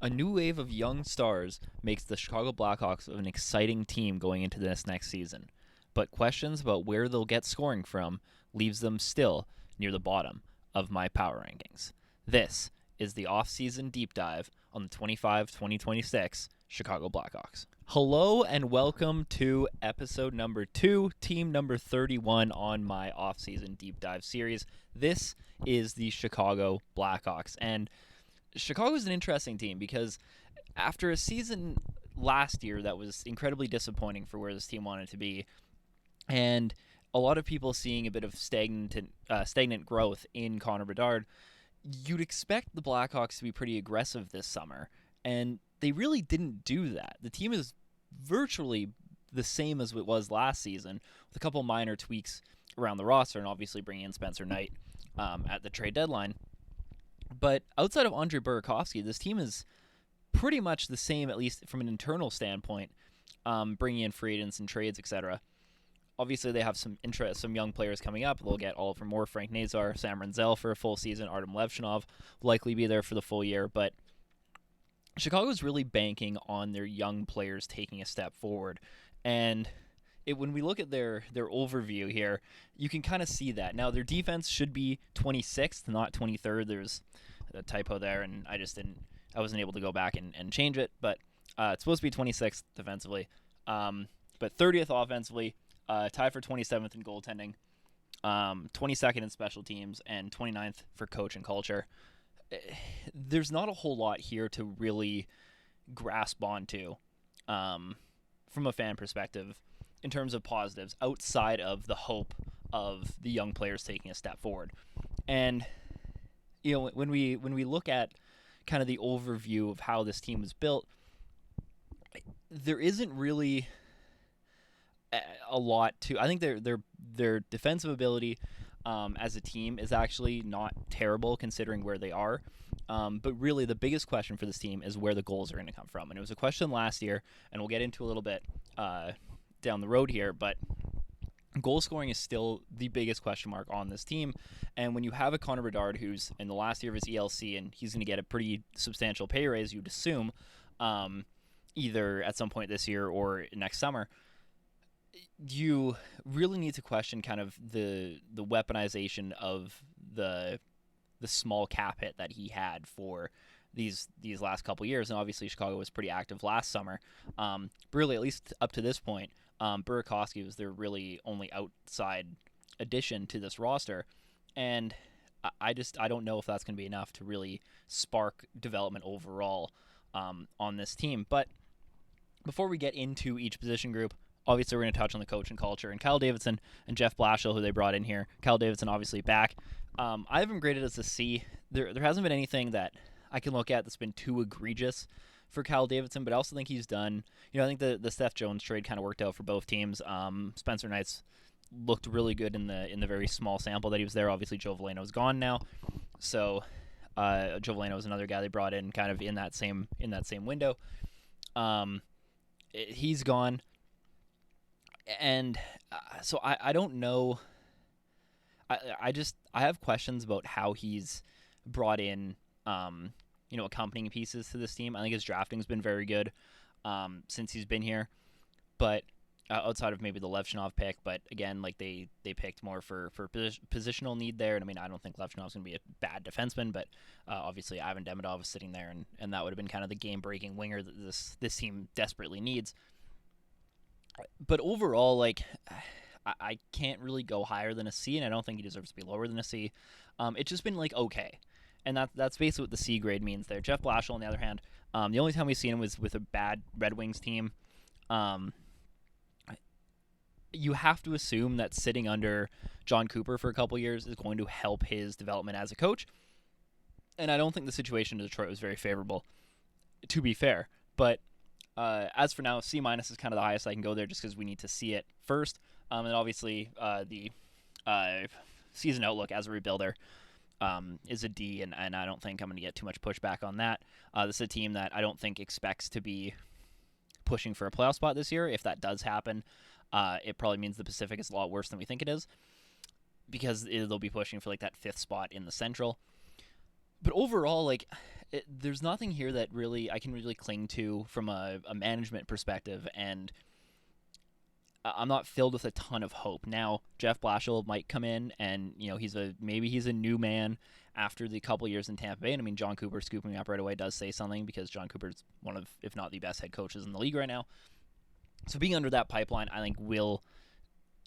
A new wave of young stars makes the Chicago Blackhawks an exciting team going into this next season, but questions about where they'll get scoring from leaves them still near the bottom of my power rankings. This is the off-season deep dive on the 2026 Chicago Blackhawks. Hello and welcome to episode number 2, team number 31 on my off-season deep dive series. This is the Chicago Blackhawks, and Chicago is an interesting team because after a season last year that was incredibly disappointing for where this team wanted to be, and a lot of people seeing a bit of stagnant growth in Connor Bedard, you'd expect the Blackhawks to be pretty aggressive this summer, and they really didn't do that. The team is virtually the same as it was last season, with a couple minor tweaks around the roster, and obviously bringing in Spencer Knight at the trade deadline. But outside of Andre Burakovsky, this team is pretty much the same, at least from an internal standpoint, bringing in free agents and trades, etc. Obviously, they have some young players coming up. They'll get Oliver Moore, Frank Nazar, Sam Renzel for a full season. Artem Levshinov will likely be there for the full year. But Chicago's really banking on their young players taking a step forward. And when we look at their overview here, you can kind of see that. Now, their defense should be 26th, not 23rd. There's a typo there, and I wasn't able to go back and change it. But it's supposed to be 26th defensively, but 30th offensively, tied for 27th in goaltending, 22nd in special teams, and 29th for coach and culture. There's not a whole lot here to really grasp onto from a fan perspective in terms of positives outside of the hope of the young players taking a step forward. And when we look at kind of the overview of how this team was built, there isn't really a lot to. I think their defensive ability as a team is actually not terrible considering where they are. But really, the biggest question for this team is where the goals are going to come from. And it was a question last year, and we'll get into a little bit down the road here, but goal scoring is still the biggest question mark on this team. And when you have a Connor Bedard who's in the last year of his ELC and he's going to get a pretty substantial pay raise, you'd assume, either at some point this year or next summer, you really need to question kind of the weaponization of the small cap hit that he had for these last couple years. And obviously Chicago was pretty active last summer. Really, at least up to this point, Burakovsky was their really only outside addition to this roster. And I don't know if that's going to be enough to really spark development overall on this team. But before we get into each position group, obviously we're going to touch on the coach and culture. And Kyle Davidson and Jeff Blashill, who they brought in here. Kyle Davidson obviously back. I have him graded as a C. There hasn't been anything that I can look at that's been too egregious for Kyle Davidson, but I also think he's done, I think the Seth Jones trade kind of worked out for both teams. Spencer Knight's looked really good in the very small sample that he was there. Obviously Joe Veleno's gone now. So Joe Veleno is another guy they brought in kind of in that same window. He's gone. And so I don't know. I have questions about how he's brought in accompanying pieces to this team. I think his drafting's been very good since he's been here, but outside of maybe the Levshinov pick, but again, like they picked more for positional need there. And I mean, I don't think Levshinov's going to be a bad defenseman, but obviously Ivan Demidov is sitting there, and that would have been kind of the game-breaking winger that this team desperately needs. But overall, I can't really go higher than a C, and I don't think he deserves to be lower than a C. It's just been okay. And that's basically what the C grade means there. Jeff Blashill, on the other hand, the only time we've seen him was with a bad Red Wings team. You have to assume that sitting under John Cooper for a couple years is going to help his development as a coach. And I don't think the situation in Detroit was very favorable, to be fair. But as for now, C- is kind of the highest I can go there just because we need to see it first. And obviously the season outlook as a rebuilder is a D, and I don't think I'm going to get too much pushback on that. This is a team that I don't think expects to be pushing for a playoff spot this year. If that does happen, it probably means the Pacific is a lot worse than we think it is, because they'll be pushing for that 5th spot in the Central. But overall, there's nothing here that really I can really cling to from a management perspective, and I'm not filled with a ton of hope. Now, Jeff Blashill might come in, and maybe he's a new man after the couple years in Tampa Bay. And I mean, John Cooper scooping me up right away does say something, because John Cooper's one of, if not the best head coaches in the league right now. So being under that pipeline, I think will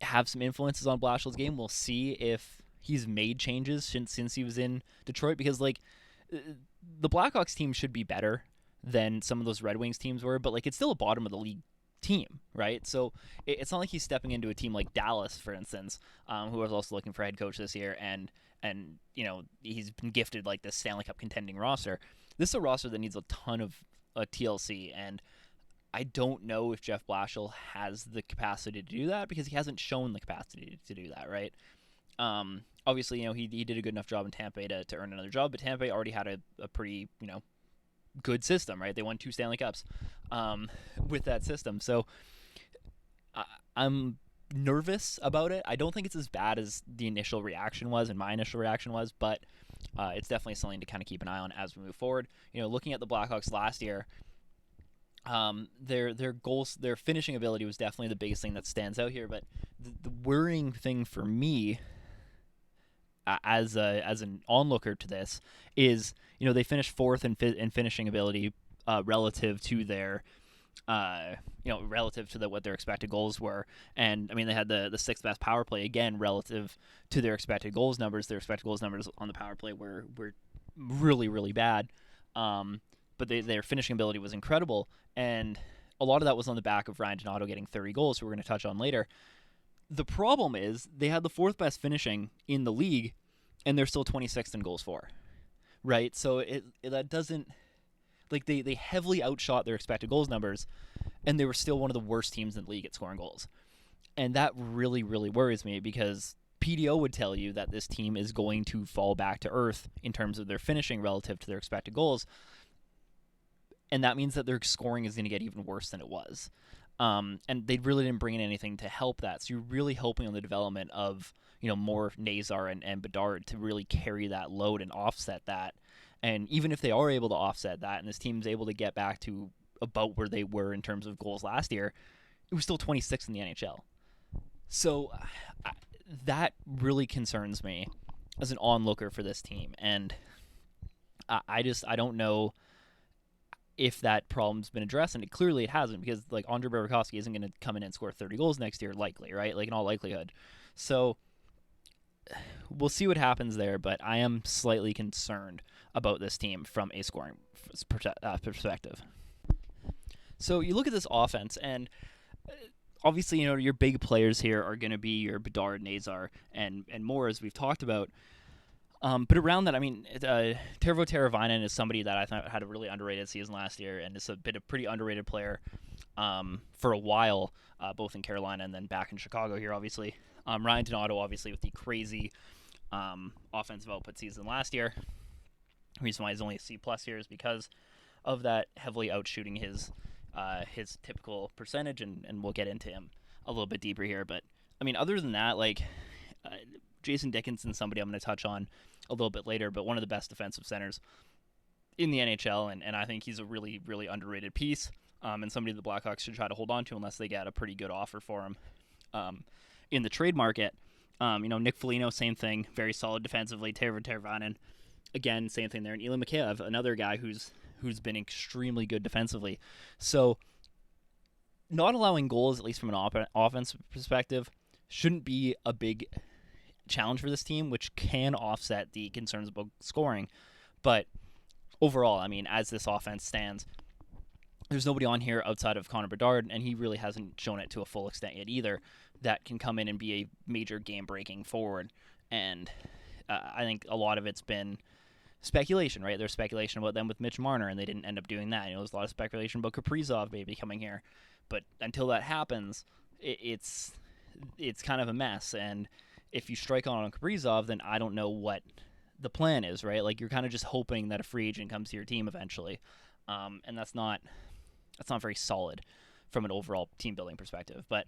have some influences on Blashill's game. We'll see if he's made changes since he was in Detroit, because the Blackhawks team should be better than some of those Red Wings teams were, but it's still a bottom of the league team, right? So it's not like he's stepping into a team like Dallas, for instance, who was also looking for a head coach this year, and he's been gifted this Stanley Cup contending roster. This is a roster that needs a ton of TLC, and I don't know if Jeff Blashill has the capacity to do that, because he hasn't shown the capacity to do that, right? Obviously, he did a good enough job in Tampa Bay to earn another job, but Tampa Bay already had a pretty, good system, right? They won 2 Stanley Cups with that system. So I'm nervous about it. I don't think it's as bad as the initial reaction was, and my initial reaction was, but it's definitely something to kind of keep an eye on as we move forward. Looking at the Blackhawks last year, their goals, their finishing ability was definitely the biggest thing that stands out here. But the worrying thing for me, as an onlooker to this, is they finished 4th in finishing ability relative to their what their expected goals were. And I mean, they had the 6th best power play, again, relative to their expected goals numbers. Their expected goals numbers on the power play were really, really bad. But their finishing ability was incredible, and a lot of that was on the back of Ryan Donato getting 30 goals, who we're going to touch on later. The problem is they had the 4th best finishing in the league, and they're still 26th in goals for, right? So that doesn't, they heavily outshot their expected goals numbers, and they were still one of the worst teams in the league at scoring goals. And that really, really worries me, because PDO would tell you that this team is going to fall back to earth in terms of their finishing relative to their expected goals. And that means that their scoring is going to get even worse than it was. And they really didn't bring in anything to help that. So you're really hoping on the development of, more Nazar and Bedard to really carry that load and offset that. And even if they are able to offset that, and this team's able to get back to about where they were in terms of goals last year, it was still 26th in the NHL. So that really concerns me as an onlooker for this team. And I don't know if that problem's been addressed, and clearly it hasn't, because Andre Burakovsky isn't going to come in and score 30 goals next year, likely, right? In all likelihood. So we'll see what happens there, but I am slightly concerned about this team from a scoring perspective. So you look at this offense, and obviously, your big players here are going to be your Bedard, Nazar, and more, as we've talked about. But around that, I mean, Tervo Teravainen is somebody that I thought had a really underrated season last year, and is a pretty underrated player for a while, both in Carolina and then back in Chicago here, obviously. Ryan Donato, obviously, with the crazy offensive output season last year. The reason why he's only a C+ here is because of that heavily outshooting his typical percentage, and we'll get into him a little bit deeper here. But, I mean, other than that, Jason Dickinson's somebody I'm going to touch on a little bit later, but one of the best defensive centers in the NHL, and I think he's a really, really underrated piece, and somebody the Blackhawks should try to hold on to unless they get a pretty good offer for him in the trade market. Nick Foligno, same thing, very solid defensively. Tervo Teravainen, again, same thing there. And Ilya Mikheyev, another guy who's been extremely good defensively. So not allowing goals, at least from an offensive perspective, shouldn't be a big challenge for this team, which can offset the concerns about scoring. But overall, I mean, as this offense stands, there's nobody on here outside of Connor Bedard, and he really hasn't shown it to a full extent yet either, that can come in and be a major game-breaking forward. And I think a lot of it's been speculation, right? There's speculation about them with Mitch Marner, and they didn't end up doing that. There's a lot of speculation about Kaprizov maybe coming here. But until that happens, it's kind of a mess. And if you strike on Kaprizov, then I don't know what the plan is, right? You're kind of just hoping that a free agent comes to your team eventually. And that's not very solid from an overall team building perspective. But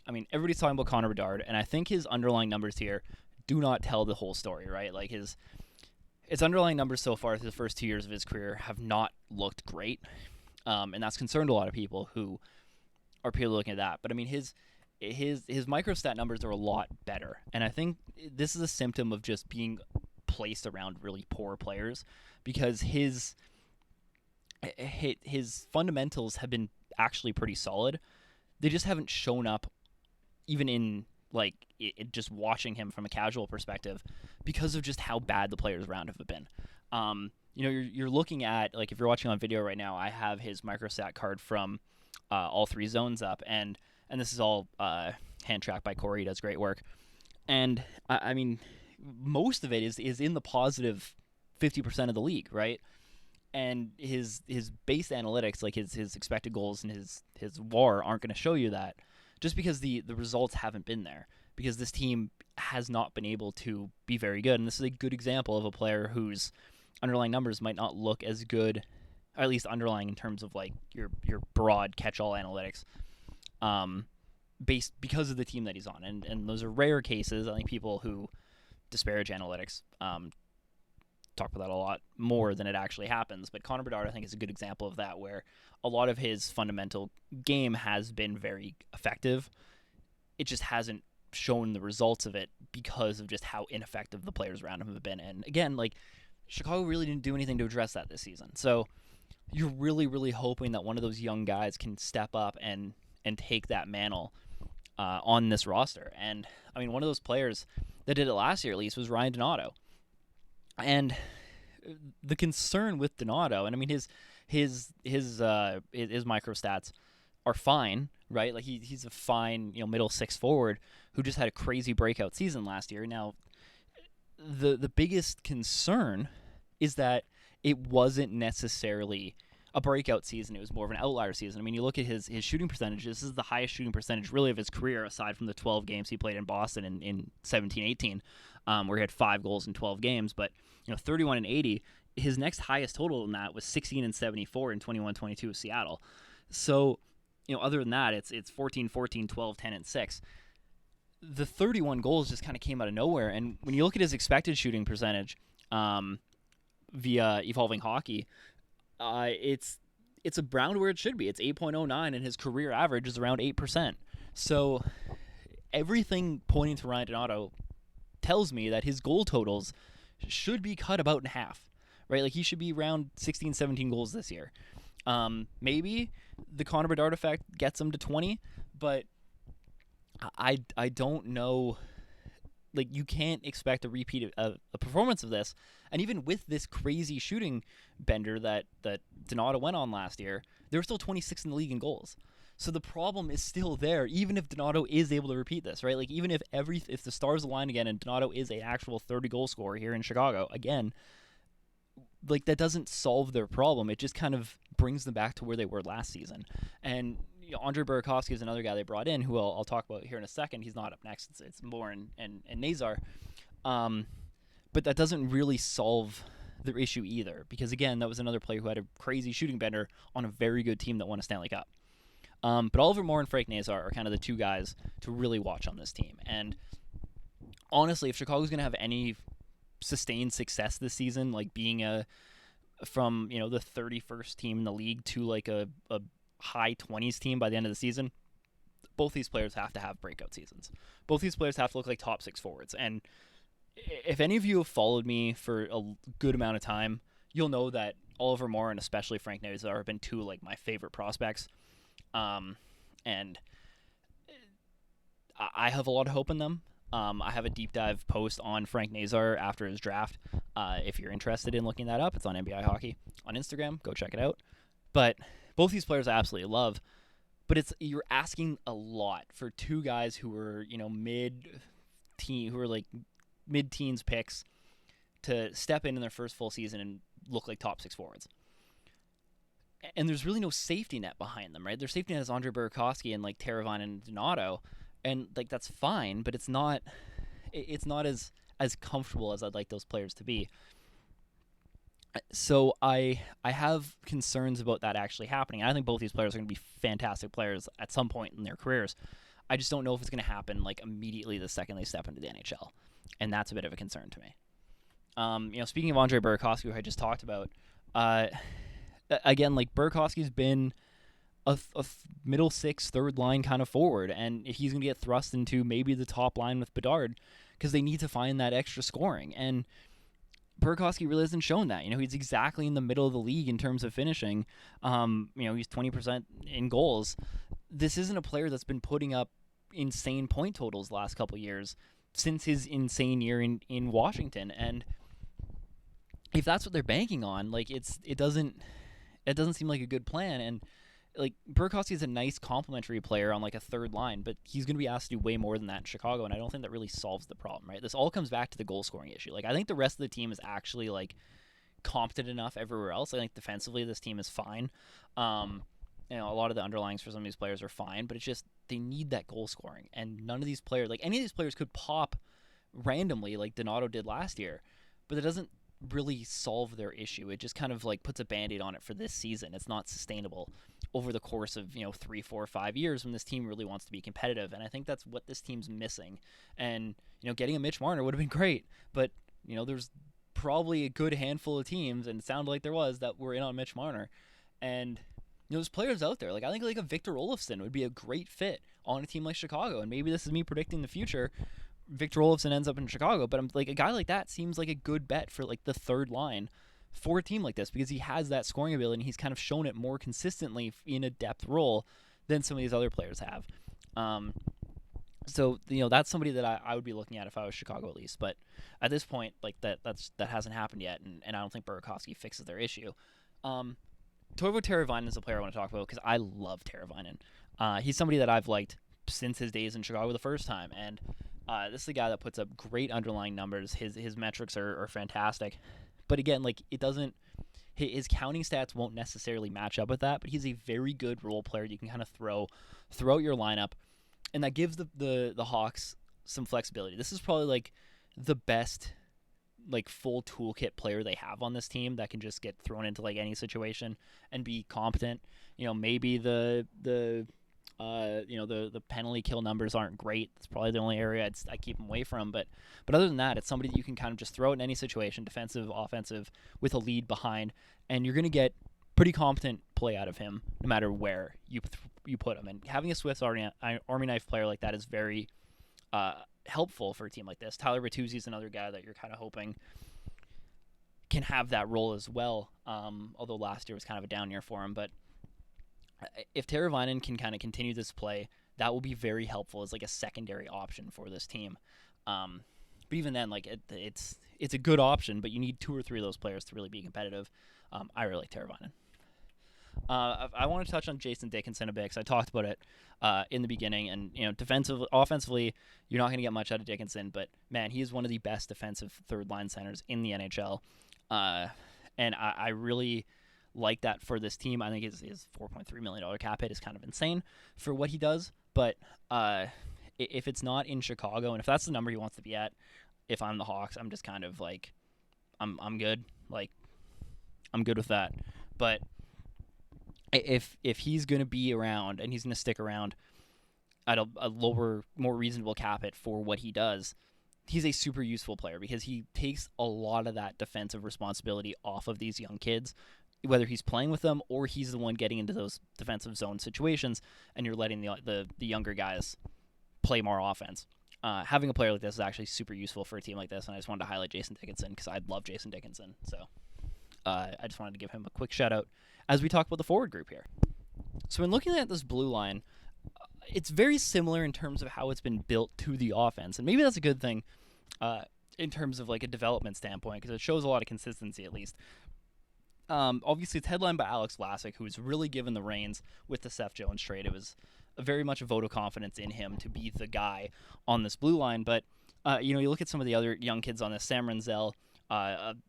I mean, everybody's talking about Connor Bedard, and I think his underlying numbers here do not tell the whole story, right? His underlying numbers so far through the first 2 years of his career have not looked great, and that's concerned a lot of people who are purely looking at that. But I mean, his microstat numbers are a lot better, and I think this is a symptom of just being placed around really poor players, because his fundamentals have been actually pretty solid. They just haven't shown up, even in like just watching him from a casual perspective, because of just how bad the players around him have been. You're looking at, like, if you're watching on video right now, I have his microstat card from all three zones up, and this is all hand tracked by Corey. He does great work, and I mean, most of it is in the positive 50% of the league, right? And his base analytics, like his expected goals and his WAR, aren't going to show you that, just because the results haven't been there, because this team has not been able to be very good. And this is a good example of a player whose underlying numbers might not look as good, or at least underlying in terms of like your broad catch-all analytics, based because of the team that he's on. And those are rare cases. I think people who disparage analytics talk about that a lot more than it actually happens. But Connor Bedard, I think, is a good example of that, where a lot of his fundamental game has been very effective. It just hasn't shown the results of it because of just how ineffective the players around him have been. And again, like, Chicago really didn't do anything to address that this season. So you're really, really hoping that one of those young guys can step up and take that mantle on this roster. And I mean, one of those players that did it last year, at least, was Ryan Donato. And the concern with Donato, and I mean, his microstats are fine, right? Like, he's a fine, middle six forward who just had a crazy breakout season last year. Now, the biggest concern is that it wasn't necessarily a breakout season. It was more of an outlier season. I mean, you look at his shooting percentage. This is the highest shooting percentage really of his career, aside from the 12 games he played in Boston in 17-18, where he had 5 goals in 12 games. But 31 and 80. His next highest total in that was 16 and 74 in 21-22 with Seattle. So, other than that, it's 14, 14, 12, 10, and 6. The 31 goals just kind of came out of nowhere. And when you look at his expected shooting percentage via Evolving Hockey, it's around where it should be. It's 8.09, and his career average is around 8%. So everything pointing to Ryan Donato tells me that his goal totals should be cut about in half, right? Like, he should be around 16, 17 goals this year. Maybe the Connor Bedard effect gets him to 20, but I don't know. Like, you can't expect a repeat of a performance of this. And even with this crazy shooting bender that Donato went on last year, they were still 26th in the league in goals. So the problem is still there, even if Donato is able to repeat this, right? Like, even if the stars align again and Donato is an actual 30-goal scorer here in Chicago, again, like, that doesn't solve their problem. It just kind of brings them back to where they were last season. And Andre Burakovsky is another guy they brought in, who I'll talk about here in a second. He's not up next. It's Moore and Nazar. But that doesn't really solve their issue either, because, again, that was another player who had a crazy shooting bender on a very good team that won a Stanley Cup. But Oliver Moore and Frank Nazar are kind of the two guys to really watch on this team. And honestly, if Chicago's going to have any sustained success this season, like being from the 31st team in the league to like a high 20s team by the end of the season, both these players have to have breakout seasons. Both these players have to look like top 6 forwards. And if any of you have followed me for a good amount of time, you'll know that Oliver Moore and especially Frank Nazar have been two like my favorite prospects. And I have a lot of hope in them. I have a deep dive post on Frank Nazar after his draft. If you're interested in looking that up, it's on NBA Hockey on Instagram. Go check it out. But both these players I absolutely love. But you're asking a lot for two guys who were mid-teens picks to step in their first full season and look like top 6 forwards. And there's really no safety net behind them, right? Their safety net is Andre Burakovsky and like Teravainen and Donato, and like that's fine, but it's not as comfortable as I'd like those players to be. So I have concerns about that actually happening. I think both these players are going to be fantastic players at some point in their careers. I just don't know if it's going to happen like immediately the second they step into the NHL, and that's a bit of a concern to me. Speaking of Andre Burakovsky, who I just talked about, uh, again, like Burakovsky's been a middle six, third line kind of forward, and if he's going to get thrust into maybe the top line with Bedard, because they need to find that extra scoring, and Burakovsky really hasn't shown that. He's exactly in the middle of the league in terms of finishing. He's 20% in goals. This isn't a player that's been putting up insane point totals the last couple years since his insane year in Washington, and if that's what they're banking on, like it doesn't seem like a good plan. And like Burakovsky is a nice complementary player on like a third line, but he's going to be asked to do way more than that in Chicago, and I don't think that really solves the problem, right? This all comes back to the goal scoring issue. Like I think the rest of the team is actually like competent enough everywhere else. I think defensively this team is fine. A lot of the underlyings for some of these players are fine, but it's just they need that goal scoring, and none of these players, like any of these players, could pop randomly like Donato did last year, but it doesn't really solve their issue. It just kind of like puts a band-aid on it for this season. It's not sustainable over the course of 3, 4, 5 years when this team really wants to be competitive, and I think that's what this team's missing. And getting a Mitch Marner would have been great, but there's probably a good handful of teams, and it sounded like there was, that were in on Mitch Marner. And there's players out there. Like I think like a Victor Olofsson would be a great fit on a team like Chicago. And maybe this is me predicting the future. Victor Olofsson ends up in Chicago, but I'm like a guy like that seems like a good bet for like the third line for a team like this, because he has that scoring ability and he's kind of shown it more consistently in a depth role than some of these other players have. So that's somebody that I would be looking at if I was Chicago at least. But at this point, like that hasn't happened yet, and I don't think Burakovsky fixes their issue. Toivo Teravainen is a player I want to talk about because I love Teravainen. He's somebody that I've liked since his days in Chicago the first time, and this is a guy that puts up great underlying numbers. His metrics are fantastic, but again, like it doesn't. His counting stats won't necessarily match up with that, but he's a very good role player you can kind of throw out your lineup, and that gives the Hawks some flexibility. This is probably like the best like full toolkit player they have on this team that can just get thrown into like any situation and be competent. Maybe the penalty kill numbers aren't great. It's probably the only area I keep him away from. But other than that, it's somebody that you can kind of just throw in any situation, defensive, offensive, with a lead behind, and you're going to get pretty competent play out of him no matter where you put him. And having a Swiss Army knife player like that is very helpful for a team like this. Tyler Bertuzzi is another guy that you're kind of hoping can have that role as well, although last year was kind of a down year for him. But if Teravainen can kind of continue this play, that will be very helpful as like a secondary option for this team. But even then, like it's a good option, but you need 2 or 3 of those players to really be competitive. I really like Teravainen. I want to touch on Jason Dickinson a bit because I talked about it in the beginning, and offensively, you're not going to get much out of Dickinson, but man, he is one of the best defensive third line centers in the NHL, and I really like that for this team. I think his $4.3 million cap hit is kind of insane for what he does, but if it's not in Chicago, and if that's the number he wants to be at, if I'm the Hawks, I'm just kind of like, I'm good. Like, I'm good with that. But if he's going to be around and he's going to stick around at a lower, more reasonable cap hit for what he does, he's a super useful player because he takes a lot of that defensive responsibility off of these young kids, whether he's playing with them or he's the one getting into those defensive zone situations, and you're letting the younger guys play more offense. Having a player like this is actually super useful for a team like this, and I just wanted to highlight Jason Dickinson because I love Jason Dickinson. So I just wanted to give him a quick shout out as we talk about the forward group here. So when looking at this blue line, it's very similar in terms of how it's been built to the offense, and maybe that's a good thing in terms of like a development standpoint because it shows a lot of consistency at least. Obviously, it's headlined by Alex Vlasic, who's really given the reins with the Seth Jones trade. It was very much a vote of confidence in him to be the guy on this blue line. But, you look at some of the other young kids on this. Sam Renzel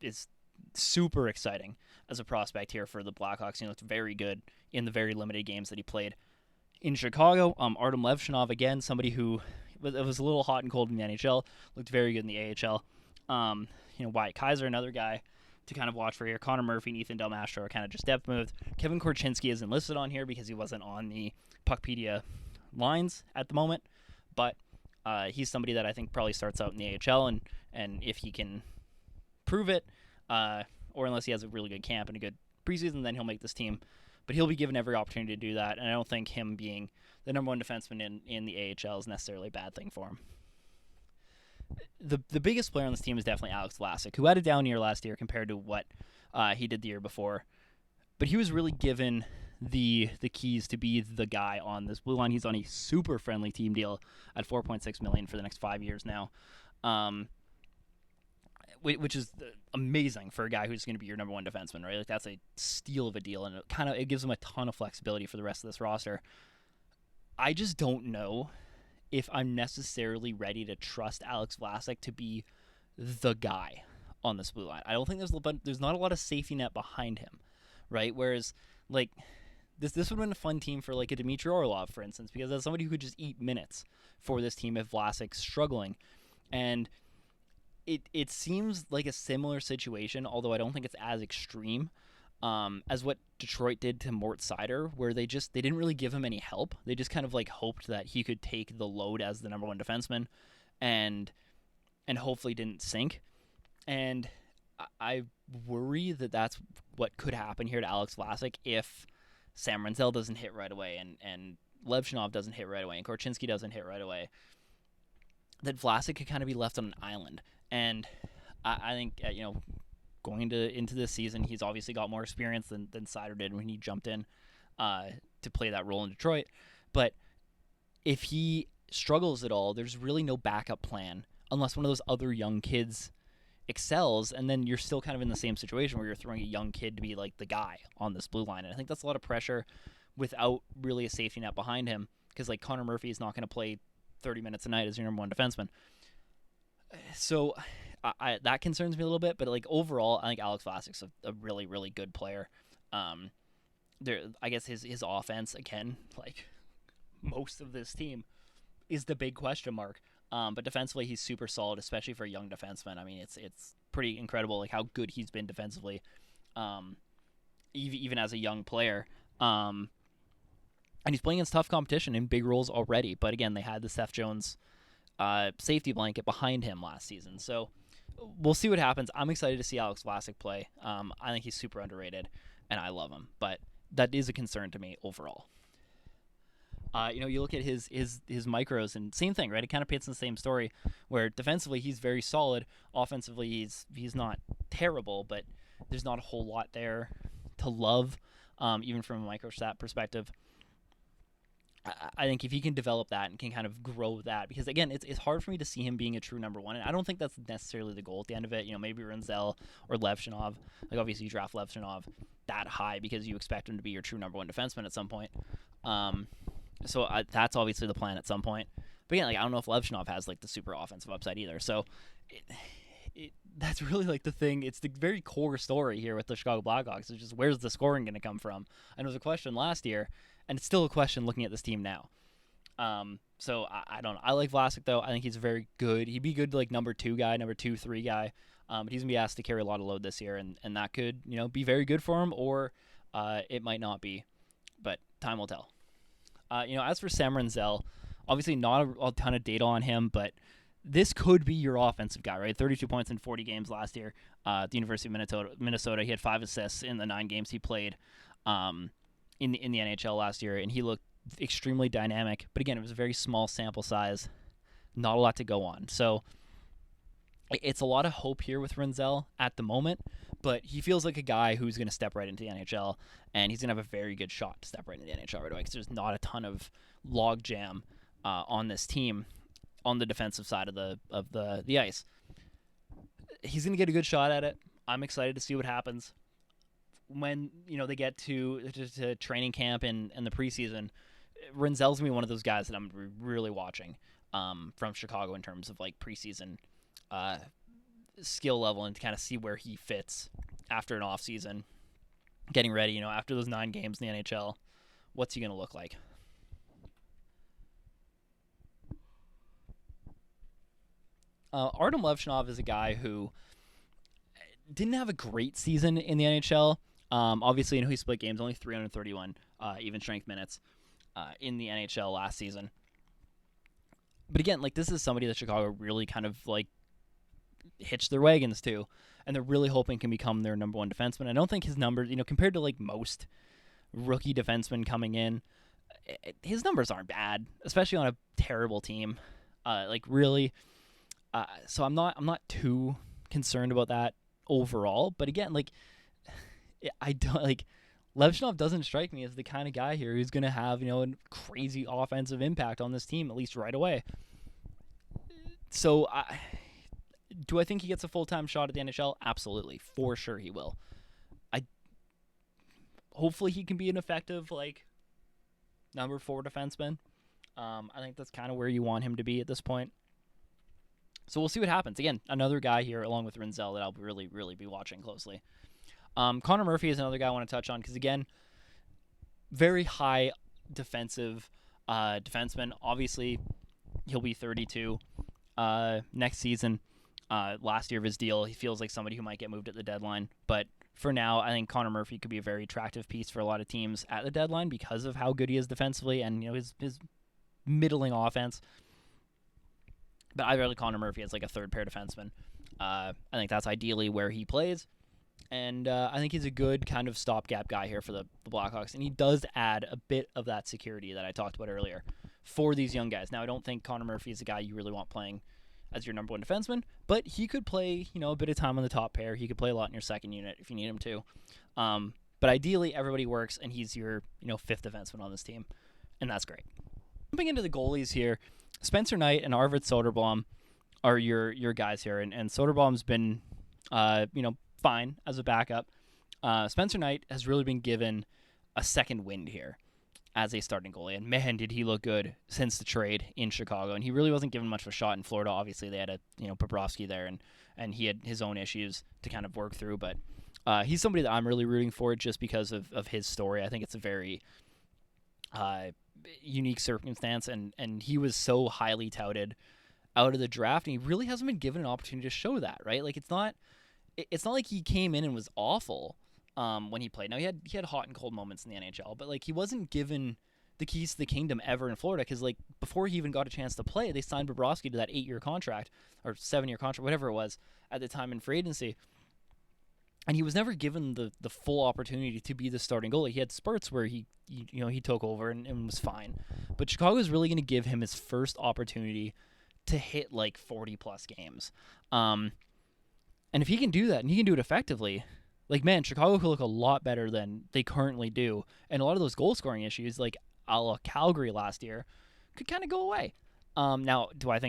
is super exciting as a prospect here for the Blackhawks. He looked very good in the very limited games that he played in Chicago. Artem Levshinov, again, somebody who was a little hot and cold in the NHL, looked very good in the AHL. Wyatt Kaiser, another guy to kind of watch for here. Connor Murphy and Ethan Del Mastro are kind of just depth moved. Kevin Korchinski isn't listed on here because he wasn't on the Puckpedia lines at the moment, but he's somebody that I think probably starts out in the AHL, and if he can prove it, or unless he has a really good camp and a good preseason, then he'll make this team. But he'll be given every opportunity to do that, and I don't think him being the number one defenseman in the AHL is necessarily a bad thing for him. The biggest player on this team is definitely Alex Vlasic, who had a down year last year compared to what he did the year before. But he was really given the keys to be the guy on this blue line. He's on a super friendly team deal at $4.6 million for the next 5 years now, which is amazing for a guy who's going to be your number one defenseman, right? Like that's a steal of a deal, and it gives him a ton of flexibility for the rest of this roster. I just don't know if I'm necessarily ready to trust Alex Vlasic to be the guy on this blue line. I don't think there's not a lot of safety net behind him, right? Whereas like this would have been a fun team for like a Dmitry Orlov, for instance, because that's somebody who could just eat minutes for this team if Vlasic's struggling. And it seems like a similar situation, although I don't think it's as extreme as what Detroit did to Mort Seider, where they didn't really give him any help. They just kind of like hoped that he could take the load as the number one defenseman and hopefully didn't sink. And I worry that that's what could happen here to Alex Vlasic if Sam Renzel doesn't hit right away and Levshinov doesn't hit right away and Korchinski doesn't hit right away. That Vlasic could kind of be left on an island. And I think, going into this season, he's obviously got more experience than Seider did when he jumped in to play that role in Detroit. But if he struggles at all, there's really no backup plan unless one of those other young kids excels, and then you're still kind of in the same situation where you're throwing a young kid to be like the guy on this blue line. And I think that's a lot of pressure without really a safety net behind him, because like Connor Murphy is not going to play 30 minutes a night as your number one defenseman. So that concerns me a little bit, but like overall, I think Alex Vlasic's a really, really good player. I guess his offense, again, like most of this team, is the big question mark. But defensively, he's super solid, especially for a young defenseman. I mean, it's pretty incredible like how good he's been defensively, even as a young player. And he's playing against tough competition in big roles already. But again, they had the Seth Jones safety blanket behind him last season. So we'll see what happens. I'm excited to see Alex Vlasic play. I think he's super underrated, and I love him. But that is a concern to me overall. You look at his micros, and same thing, right? It kind of paints the same story, where defensively he's very solid. Offensively he's not terrible, but there's not a whole lot there to love, even from a microstat perspective. I think if he can develop that and can kind of grow that, because again, it's hard for me to see him being a true number one, and I don't think that's necessarily the goal at the end of it. Maybe Renzel or Levshinov. Like obviously you draft Levshinov that high because you expect him to be your true number one defenseman at some point. So that's obviously the plan at some point. But again, like I don't know if Levshinov has like the super offensive upside either. So that's really like the thing. It's the very core story here with the Chicago Blackhawks. It's just where's the scoring going to come from? And it was a question last year, and it's still a question looking at this team now. So I don't know. I like Vlasic though. I think he's very good. He'd be good like number 2 guy, number 2, 3 guy. But he's gonna be asked to carry a lot of load this year, and that could be very good for him, or it might not be. But time will tell. As for Sam Renzel, obviously not a ton of data on him, but this could be your offensive guy, right? 32 points in 40 games last year at the University of Minnesota. He had 5 assists in the 9 games he played in the NHL last year, and he looked extremely dynamic. But again, it was a very small sample size, not a lot to go on. So it's a lot of hope here with Renzel at the moment, but he feels like a guy who's going to step right into the NHL, and he's going to have a very good shot to step right into the NHL right away, because there's not a ton of logjam on this team on the defensive side of the ice. He's going to get a good shot at it. I'm excited to see what happens when they get to training camp and the preseason. Renzel's going to be one of those guys that I'm really watching from Chicago in terms of like preseason skill level, and to kind of see where he fits after an off season, getting ready. After those 9 games in the NHL, what's he going to look like? Artem Levshinov is a guy who didn't have a great season in the NHL. Obviously, he split games, only 331 even strength minutes in the NHL last season. But again, like this is somebody that Chicago really kind of like hitch their wagons to, and they're really hoping can become their number one defenseman. I don't think his numbers, compared to like most rookie defensemen coming in, his numbers aren't bad, especially on a terrible team. Really. So I'm not too concerned about that overall. But again, I don't like Levshunov doesn't strike me as the kind of guy here who's going to have a crazy offensive impact on this team at least right away. So do I think he gets a full-time shot at the NHL? Absolutely, for sure he will. Hopefully he can be an effective number 4 defenseman. I think that's kind of where you want him to be at this point. So we'll see what happens. Again, another guy here along with Rinzel that I'll really, really be watching closely. Connor Murphy is another guy I want to touch on because, again, very high defensive defenseman. Obviously, he'll be 32 next season. Last year of his deal, he feels like somebody who might get moved at the deadline. But for now, I think Connor Murphy could be a very attractive piece for a lot of teams at the deadline because of how good he is defensively and his middling offense. But I'd rather Connor Murphy as a third pair defenseman. I think that's ideally where he plays. And I think he's a good kind of stopgap guy here for the Blackhawks. And he does add a bit of that security that I talked about earlier for these young guys. Now, I don't think Connor Murphy is a guy you really want playing as your number 1 defenseman, but he could play, a bit of time on the top pair. He could play a lot in your second unit if you need him to. But ideally, everybody works, and he's your, 5th defenseman on this team, and that's great. Jumping into the goalies here, Spencer Knight and Arvid Soderblom are your guys here, and Soderblom's been, fine as a backup. Spencer Knight has really been given a second wind here as a starting goalie, and man, did he look good since the trade in Chicago. And he really wasn't given much of a shot in Florida. Obviously, they had Bobrovsky there, and he had his own issues to kind of work through. But he's somebody that I'm really rooting for just because of his story. I think it's a very unique circumstance, and he was so highly touted out of the draft, and he really hasn't been given an opportunity to show that, right? It's not like he came in and was awful when he played. Now, he had hot and cold moments in the NHL, but he wasn't given the keys to the kingdom ever in Florida because before he even got a chance to play, they signed Bobrovsky to that 8-year contract or 7-year contract, whatever it was at the time in free agency. And he was never given the full opportunity to be the starting goalie. He had spurts where he took over and was fine. But Chicago is really going to give him his first opportunity to hit 40-plus games. And if he can do that, and he can do it effectively, Chicago could look a lot better than they currently do. And a lot of those goal-scoring issues, a la Calgary last year, could kind of go away. Now, do I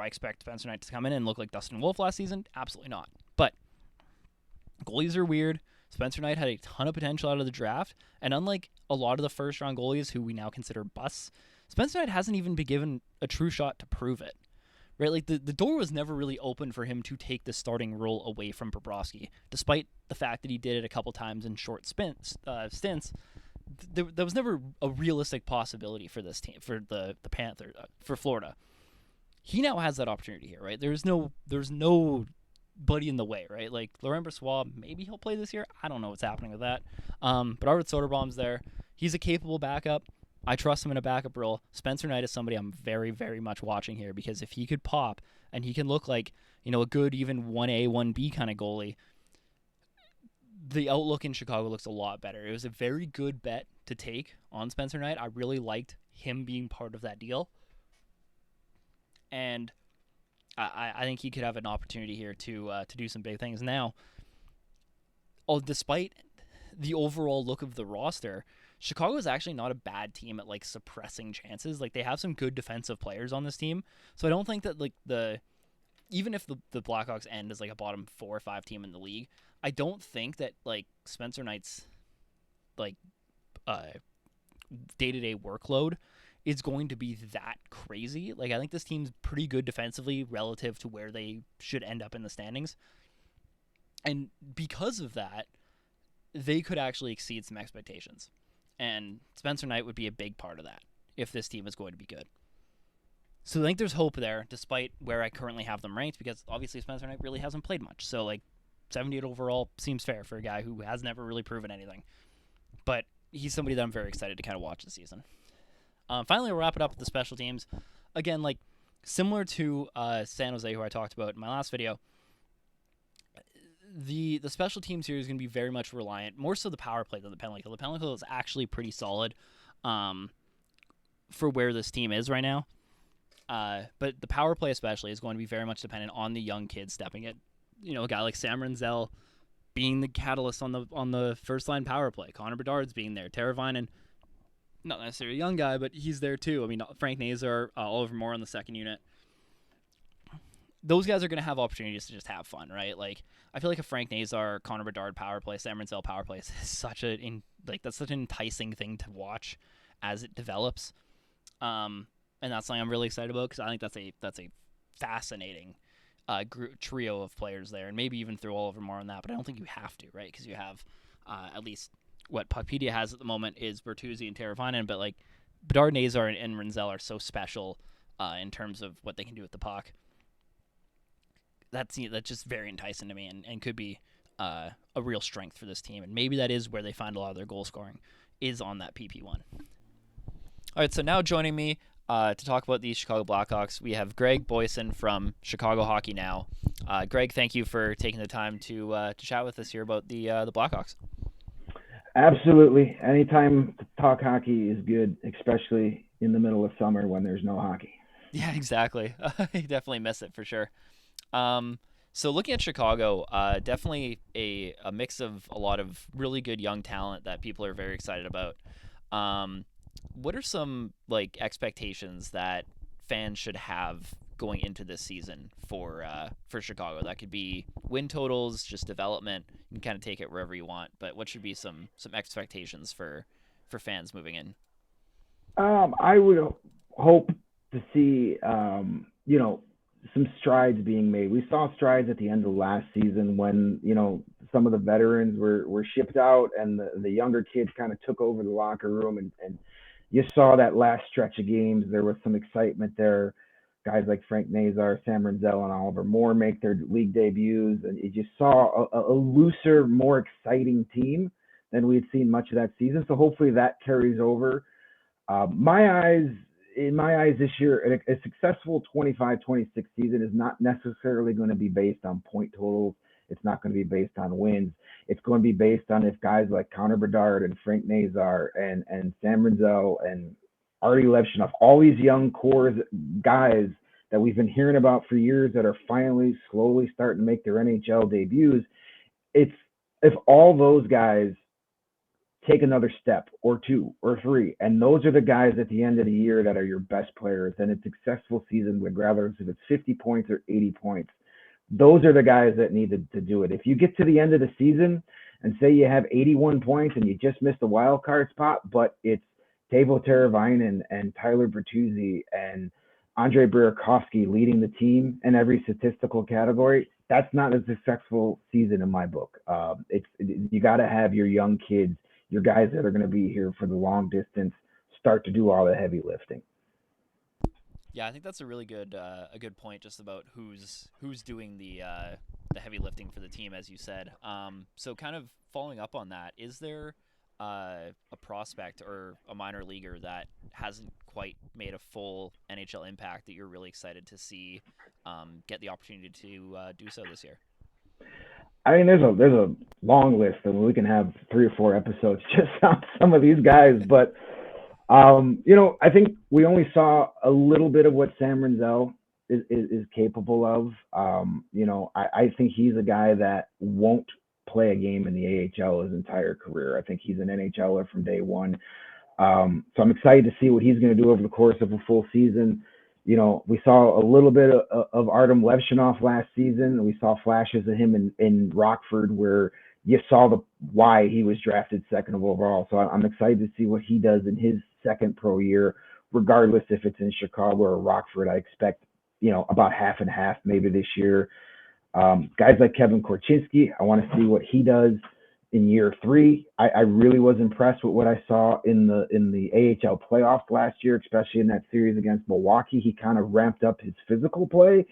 expect Spencer Knight to come in and look like Dustin Wolf last season? Absolutely not. But goalies are weird. Spencer Knight had a ton of potential out of the draft. And unlike a lot of the first-round goalies who we now consider busts, Spencer Knight hasn't even been given a true shot to prove it. Right, the door was never really open for him to take the starting role away from Bobrovsky, despite the fact that he did it a couple times in short stints. There was never a realistic possibility for this team, for the Panthers, for Florida. He now has that opportunity here, right? There's nobody in the way, right? Laurent Brossoit, maybe he'll play this year. I don't know what's happening with that. But Arvid Soderblom's there. He's a capable backup. I trust him in a backup role. Spencer Knight is somebody I'm very, very much watching here because if he could pop and he can look like, a good even 1A, 1B kind of goalie, the outlook in Chicago looks a lot better. It was a very good bet to take on Spencer Knight. I really liked him being part of that deal. And I think he could have an opportunity here to do some big things. Now, despite the overall look of the roster, Chicago is actually not a bad team at suppressing chances. They have some good defensive players on this team. So I don't think that even if the Blackhawks end as a bottom 4 or 5 team in the league, I don't think that Spencer Knight's day-to-day workload is going to be that crazy. I think this team's pretty good defensively relative to where they should end up in the standings. And because of that, they could actually exceed some expectations. And Spencer Knight would be a big part of that if this team is going to be good. So I think there's hope there, despite where I currently have them ranked, because obviously Spencer Knight really hasn't played much. So 78 overall seems fair for a guy who has never really proven anything. But he's somebody that I'm very excited to kind of watch this season. Finally, we'll wrap it up with the special teams. Again, similar to San Jose, who I talked about in my last video, the special teams here is going to be very much reliant, more so the power play than the penalty kill. The penalty kill is actually pretty solid for where this team is right now. But the power play especially is going to be very much dependent on the young kids stepping it. A guy like Sam Renzel being the catalyst on the first line power play. Connor Bedard's being there. Teravainen, not necessarily a young guy, but he's there too. I mean, Frank Nazar, Oliver Moore on the second unit. Those guys are going to have opportunities to just have fun, right? Like, I feel like a Frank Nazar, Connor Bedard power play, Sam Renzel power play is such that's such an enticing thing to watch as it develops. And that's something I'm really excited about because I think that's a fascinating trio of players there, and maybe even throw Oliver Moore on that, but I don't think you have to, right? Because you have at least what Puckpedia has at the moment is Bertuzzi and Teravainen, but like Bedard, Nazar, and Renzel are so special in terms of what they can do with the puck. That's just very enticing to me, and could be a real strength for this team, and maybe that is where they find a lot of their goal scoring is on that PP1. All right, so now joining me to talk about the Chicago Blackhawks, we have Greg Boysen from Chicago Hockey Now. Greg, thank you for taking the time to chat with us here about the Blackhawks. Absolutely. Anytime to talk hockey is good, especially in the middle of summer when there's no hockey. Yeah, exactly. You definitely miss it for sure. So looking at Chicago, definitely a mix of a lot of really good young talent that people are very excited about. What are some expectations that fans should have going into this season for Chicago? That could be win totals, just development. You can kind of take it wherever you want, but what should be some expectations for fans moving in? I would hope to see some strides being made. We saw strides at the end of last season when some of the veterans were shipped out and the younger kids kind of took over the locker room, and you saw that last stretch of games. There was some excitement there. Guys like Frank Nazar, Sam Renzel, and Oliver Moore make their league debuts, and you just saw a looser, more exciting team than we had seen much of that season. So hopefully that carries over. In my eyes this year, a successful 25-26 season is not necessarily going to be based on point totals. It's not going to be based on wins. It's going to be based on if guys like Connor Bedard and Frank Nazar and Sam Renzel and Artie Levshinoff, all these young core guys that we've been hearing about for years that are finally slowly starting to make their NHL debuts, if all those guys take another step or two or three, and those are the guys at the end of the year that are your best players, then it's a successful season, regardless if it's 50 points or 80 points. Those are the guys that need to do it. If you get to the end of the season and say you have 81 points and you just missed a wild card spot, but it's Teuvo Teravainen and Tyler Bertuzzi and Andre Burakovsky leading the team in every statistical category, that's not a successful season in my book. You got to have your young kids, your guys that are going to be here for the long distance, start to do all the heavy lifting. Yeah, I think that's a really good point, just about who's doing the heavy lifting for the team, as you said. So kind of following up on that, is there a prospect or a minor leaguer that hasn't quite made a full NHL impact that you're really excited to see get the opportunity to do so this year? I mean, there's a long list, and we can have 3 or 4 episodes just on some of these guys. But I think we only saw a little bit of what Sam Renzel is capable of. I think he's a guy that won't play a game in the AHL his entire career. I think he's an NHLer from day one. So I'm excited to see what he's going to do over the course of a full season. We saw a little bit of Artem Levshinoff last season. We saw flashes of him in Rockford where you saw why he was drafted second overall. So I'm excited to see what he does in his second pro year, regardless if it's in Chicago or Rockford. I expect, about half and half maybe this year. Guys like Kevin Korchinski, I want to see what he does in year 3. I really was impressed with what I saw in the AHL playoffs last year, especially in that series against Milwaukee. He kind of ramped up his physical play,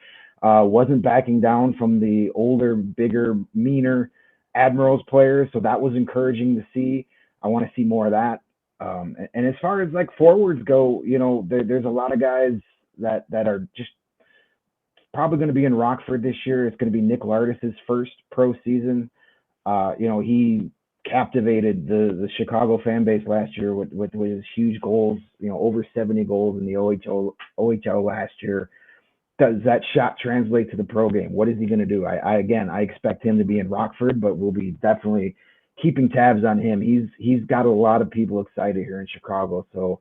wasn't backing down from the older, bigger, meaner Admirals players. So that was encouraging to see. I want to see more of that. And as far as forwards go, there's a lot of guys that are just probably going to be in Rockford this year. It's going to be Nick Lardis' first pro season. He captivated the Chicago fan base last year with his huge goals, over 70 goals in the OHL last year. Does that shot translate to the pro game? What is he going to do? I expect him to be in Rockford, but we'll be definitely keeping tabs on him. He's got a lot of people excited here in Chicago. So,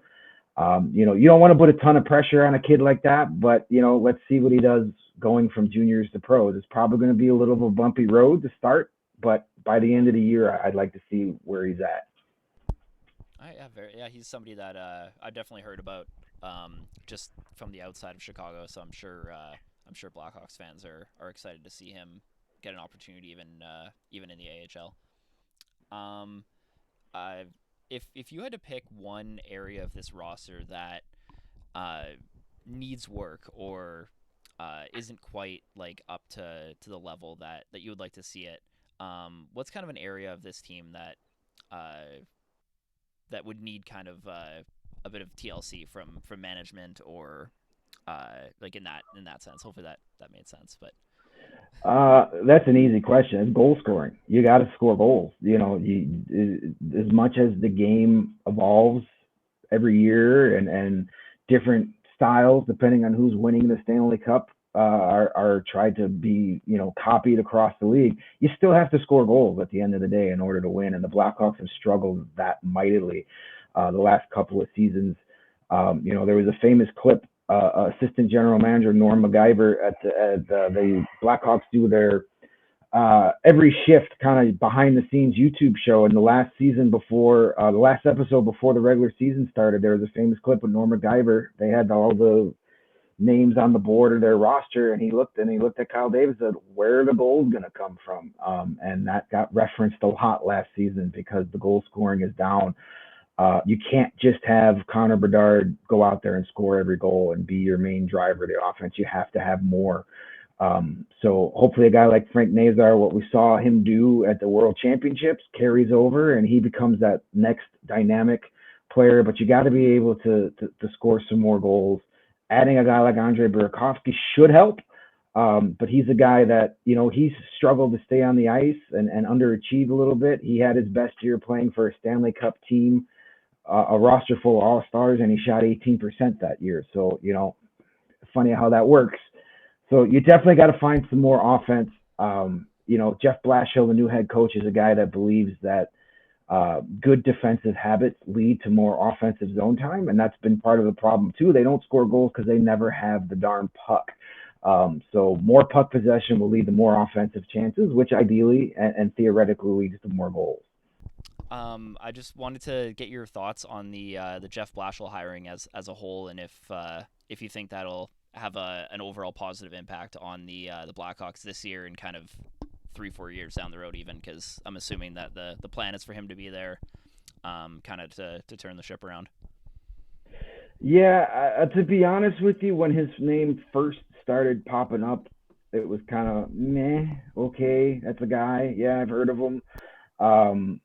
you don't want to put a ton of pressure on a kid like that, but, let's see what he does going from juniors to pros. It's probably going to be a little of a bumpy road to start, but by the end of the year, I'd like to see where he's at. He's somebody that I've definitely heard about just from the outside of Chicago. So I'm sure Blackhawks fans are excited to see him get an opportunity even in the AHL. If you had to pick one area of this roster that needs work or isn't quite like up to the level that you would like to see it, what's kind of an area of this team that would need kind of a bit of TLC from management or like in that sense? Hopefully that made sense. But that's an easy question. It's goal scoring. You got to score goals. As much as the game evolves every year and different styles, depending on who's winning the Stanley Cup, are tried to be, copied across the league. You still have to score goals at the end of the day in order to win. And the Blackhawks have struggled that mightily the last couple of seasons. There was a famous clip. Assistant General Manager Norm MacGyver at the Blackhawks do their every shift kind of behind the scenes YouTube show. And the last season before the last episode before the regular season started, there was a famous clip of Norm MacGyver. They had all the names on the board of their roster, and he looked at Kyle Davis and said, "Where are the goals going to come from?" And that got referenced a lot last season because the goal scoring is down. You can't just have Connor Bedard go out there and score every goal and be your main driver of the offense. You have to have more. So hopefully a guy like Frank Nazar, what we saw him do at the World Championships, carries over and he becomes that next dynamic player. But you got to be able to score some more goals. Adding a guy like Andre Burakovsky should help. But he's a guy that, he's struggled to stay on the ice and underachieve a little bit. He had his best year playing for a Stanley Cup team, a roster full of all-stars, and he shot 18% that year. So, funny how that works. So you definitely got to find some more offense. Jeff Blashill, the new head coach, is a guy that believes that good defensive habits lead to more offensive zone time, and that's been part of the problem too. They don't score goals because they never have the darn puck. So more puck possession will lead to more offensive chances, which ideally and theoretically leads to more goals. I just wanted to get your thoughts on the Jeff Blashill hiring as a whole, and if you think that'll have an overall positive impact on the Blackhawks this year and kind of 3-4 years down the road, even, because I'm assuming that the plan is for him to be there, kind of to turn the ship around. Yeah, to be honest with you, when his name first started popping up, it was kind of meh. Okay, that's a guy. Yeah, I've heard of him. And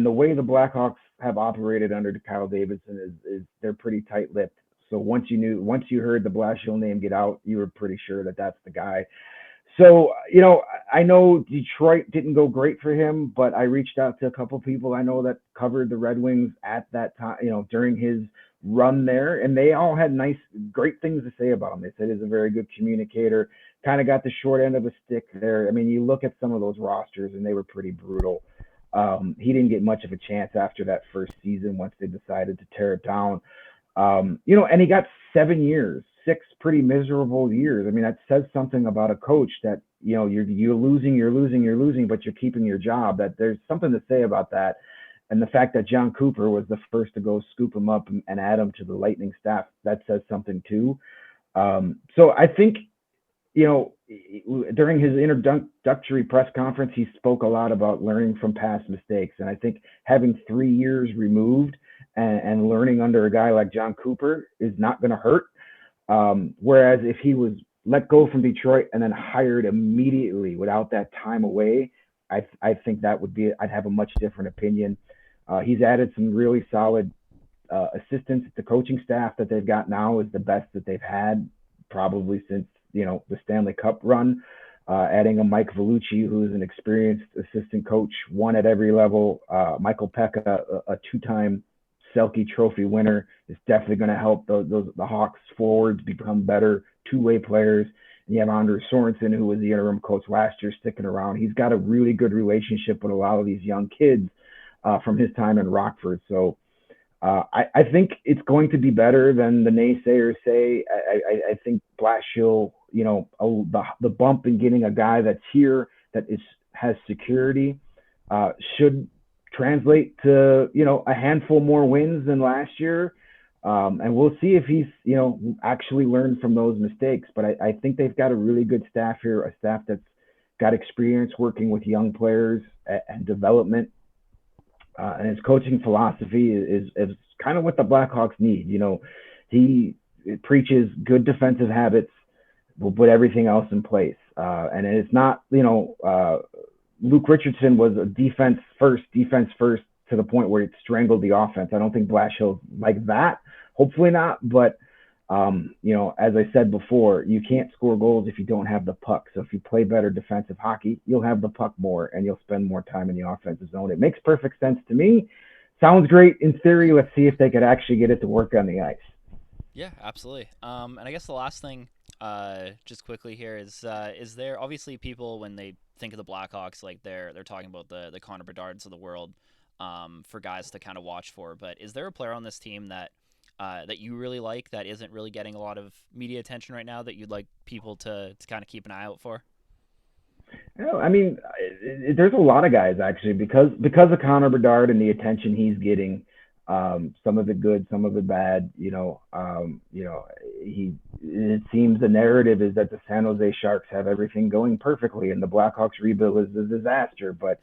the way the Blackhawks have operated under Kyle Davidson is they're pretty tight-lipped. So once you heard the Blashill name get out, you were pretty sure that that's the guy. So, I know Detroit didn't go great for him, but I reached out to a couple people I know that covered the Red Wings at that time, during his run there, and they all had great things to say about him. They said he's a very good communicator, kind of got the short end of a stick there. I mean, you look at some of those rosters and they were pretty brutal. He didn't get much of a chance after that first season once they decided to tear it down. And he got 7 years, 6 pretty miserable years. I mean, that says something about a coach that, you're losing, but you're keeping your job. That there's something to say about that. And the fact that John Cooper was the first to go scoop him up and add him to the Lightning staff, that says something too. So I think, during his introductory press conference, he spoke a lot about learning from past mistakes. And I think having 3 years removed and learning under a guy like John Cooper is not going to hurt. Whereas if he was let go from Detroit and then hired immediately without that time away, I think that would be, I'd have a much different opinion. He's added some really solid assistants. The coaching staff that they've got now is the best that they've had probably since the Stanley Cup run. Adding a Mike Vellucci, who's an experienced assistant coach, won at every level. Michael Pekka, a two-time Selke Trophy winner, is definitely going to help the Hawks forwards become better two-way players. And you have Anders Sorensen, who was the interim coach last year, sticking around. He's got a really good relationship with a lot of these young kids from his time in Rockford. So I think it's going to be better than the naysayers say. I think Blashill, the bump in getting a guy that's here that has security should translate to a handful more wins than last year, and we'll see if he's actually learned from those mistakes. But I think they've got a really good staff here, a staff that's got experience working with young players and development. And his coaching philosophy is kind of what the Blackhawks need. He preaches good defensive habits. We'll put everything else in place. And it's not, Luke Richardson was a defense first to the point where it strangled the offense. I don't think Blashill's like that. Hopefully not. But, as I said before, you can't score goals if you don't have the puck. So if you play better defensive hockey, you'll have the puck more and you'll spend more time in the offensive zone. It makes perfect sense to me. Sounds great in theory. Let's see if they could actually get it to work on the ice. Yeah, absolutely. And I guess the last thing, just quickly here, is there obviously people when they think of the Blackhawks, like they're talking about the Connor Bedards of the world, for guys to kind of watch for. But is there a player on this team that you really like that isn't really getting a lot of media attention right now that you'd like people to kind of keep an eye out for? I mean, there's a lot of guys actually because of Connor Bedard and the attention he's getting. Some of it good, some of it bad. It seems the narrative is that the San Jose Sharks have everything going perfectly and the Blackhawks rebuild is a disaster, but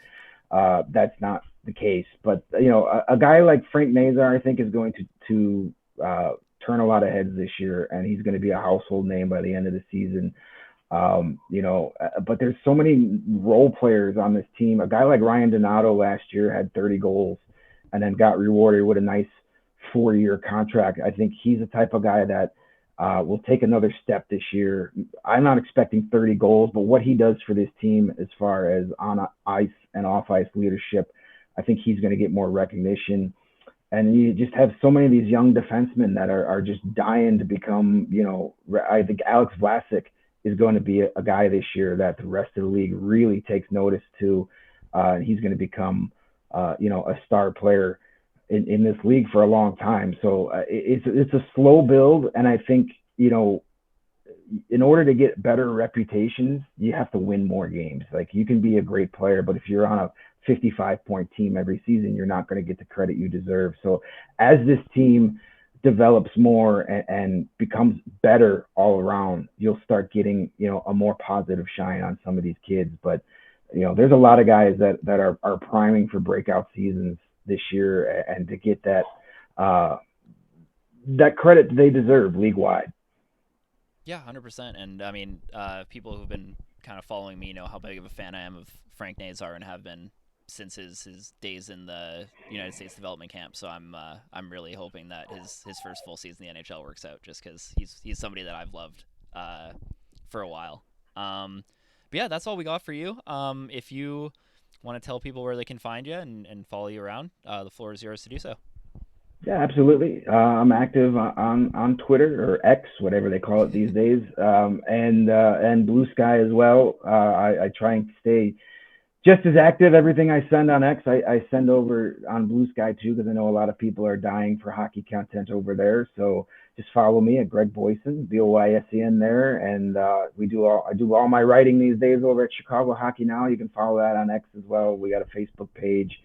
that's not the case. But a guy like Frank Nazar, I think, is going to turn a lot of heads this year, and he's going to be a household name by the end of the season. But there's so many role players on this team. A guy like Ryan Donato last year had 30 goals and then got rewarded with a nice 4-year contract. I think he's the type of guy that will take another step this year. I'm not expecting 30 goals, but what he does for this team as far as on ice and off ice leadership, I think he's going to get more recognition. And you just have so many of these young defensemen that are just dying to become, I think Alex Vlasic is going to be a guy this year that the rest of the league really takes notice to. And he's going to become, a star player in this league for a long time. So it's a slow build. And I think, in order to get better reputations, you have to win more games. Like you can be a great player, but if you're on a 55-point team every season, you're not going to get the credit you deserve. So as this team develops more and becomes better all around, you'll start getting, a more positive shine on some of these kids. But, there's a lot of guys that are priming for breakout seasons this year and to get that credit they deserve league-wide. Yeah, 100%. And I mean, people who've been kind of following me know how big of a fan I am of Frank Nazar and have been since his days in the United States development camp. So I'm really hoping that his first full season in the NHL works out, just because he's somebody that I've loved for a while. But yeah, that's all we got for you. If you want to tell people where they can find you and follow you around, the floor is yours to do so. Yeah, absolutely. I'm active on Twitter or X, whatever they call it these days, and Blue Sky as well. I try and stay just as active. Everything I send on X, I send over on Blue Sky too, because I know a lot of people are dying for hockey content over there. So just follow me at Greg Boysen, Boysen there, and I do all my writing these days over at Chicago Hockey Now. You can follow that on X as well. We got a Facebook page.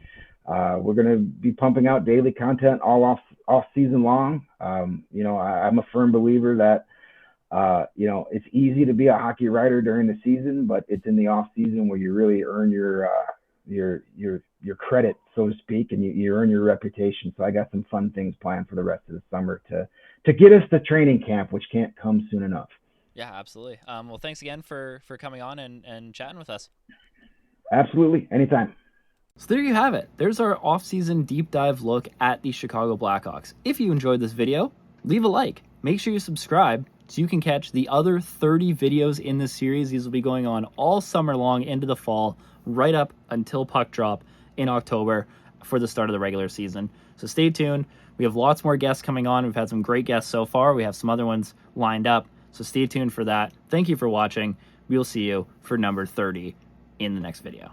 We're going to be pumping out daily content all off season long. I'm a firm believer that it's easy to be a hockey writer during the season, but it's in the off season where you really earn your credit, so to speak, and you earn your reputation. So I got some fun things planned for the rest of the summer to get us to training camp, which can't come soon enough. Yeah, absolutely. Well, thanks again for coming on and chatting with us. Absolutely. Anytime. So there you have it. There's our off-season deep dive look at the Chicago Blackhawks. If you enjoyed this video, leave a like. Make sure you subscribe So you can catch the other 30 videos in this series. These will be going on all summer long into the fall, right up until puck drop in October for the start of the regular season. So stay tuned. We have lots more guests coming on. We've had some great guests so far. We have some other ones lined up. So stay tuned for that. Thank you for watching. We will see you for number 30 in the next video.